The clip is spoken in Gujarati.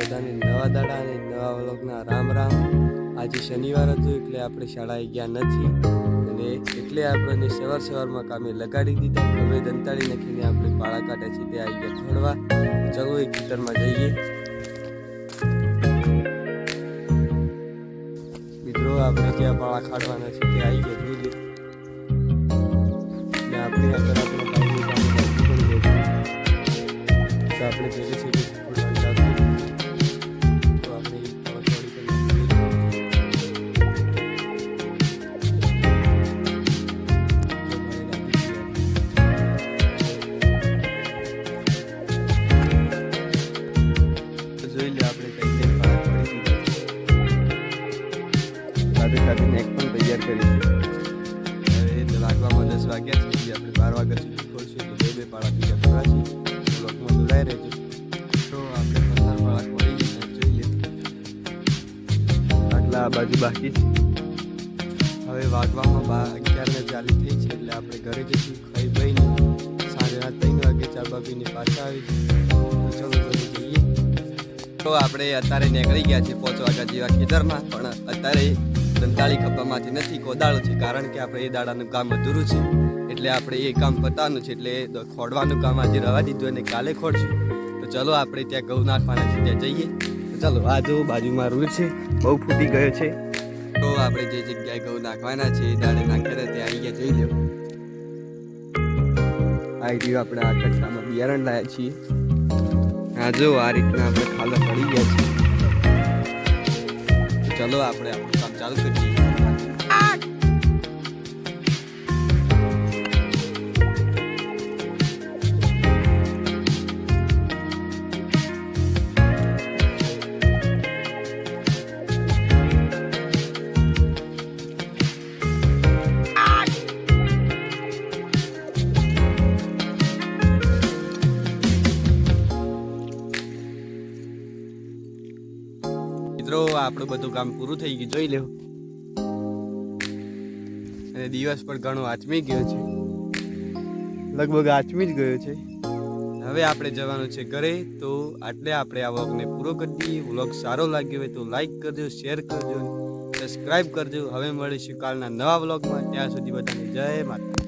બધાને નવા દાડા અને નવા વ્લોગના રામ રામ। આજે શનિવાર હતું એટલે આપણે શાળાએ ગયા નથી અને એટલે આપણને સવારમાં કામે લગાડી દીધા। હવે દંતાળી નાખીને આપણે પાળા કાઢ્યા છે તે આવી ગયા ખોડવા। ચલો એ ખેતરમાં જઈએ। મિત્રો આપણે જ્યાં પાળા ખાડવાના છે તે આવી ગયા જોઈ લે। આપણે આગળ આપણે ભાઈની કામ પણ ગયું તો આપણે જોઈએ છીએ કે ખોડવાનું ચાલુ તો આપણે થોડી કરી જોઈ લે આપણે કઈ કઈ પાળા ખોડી દીધા સાથે સાથે નેક પણ તૈયાર કરી છે। લાગવામાં 10 વાગ્યા છે એટલે આપણે 12 વાગ્યા સુધી ખોલશું એટલે બે પાળા બીજા ખોલાશે। બ્લોકમાં જોડાઈ રહેજો। તો આપણે 15 પાળા ખોલી ગયા જોઈ લે। આટલા આ બાજુ બાકી છે। હવે વાગવામાં 11:40 થઈ છે એટલે આપણે ઘરે જઈશું ખાઈ પીને સાંજના 3 વાગે ચા બા પીને પાછા આવીશું। તો ચલો ઘરે જઈએ। તો આપણે અત્યારે નીકળી ગયા છે 5 વાગ્યા જેવા ખેતરમાં પણ અત્યારે દંતાળી ખબ્બામાંથી નથી કોદાળો છે કારણ કે આપણે એ દાડાનું કામ અધૂરું છે એટલે આપણે એ કામ પતાવવાનું છે એટલે ખોડવાનું કામ આજે રવા દીધું અને કાલે ખોડશું। તો ચલો આપણે ત્યાં ઘઉં નાખવાના છે ત્યાં જઈએ। તો ચલો આ જો બાજુમાં રૂ છે બહુ ફૂટી ગયો છે। તો આપણે જે જગ્યાએ ઘઉં નાખવાના છે એ દાડે નાખ્યા ત્યાં આવી ગયા જોઈ લો। આ રહ્યું આપણે આ કચરામાં બિયારણ લાવ્યા છીએ। આ જો આ રીતના આપણે ખાલા પડી ગયા છે। ચલો આપણે આપણું કામ ચાલુ કરીએ। મિત્રો આપણું બધું કામ પૂરું થઈ ગયું જોઈ લો અને દિવસ પણ ઘણો આચમી ગયો છે લગભગ આચમી જ ગયો છે। હવે આપણે જવાનું છે ઘરે। તો આટલે આપણે આ વ્લોગને પૂરો કરી દઈએ। વ્લોગ સારો લાગ્યો હોય તો લાઈક કરજો, શેર કરજો, સબસ્ક્રાઈબ કરજો। હવે મળીશું કાલના નવા વ્લોગમાં। ત્યાં સુધી બધાને જય માતા।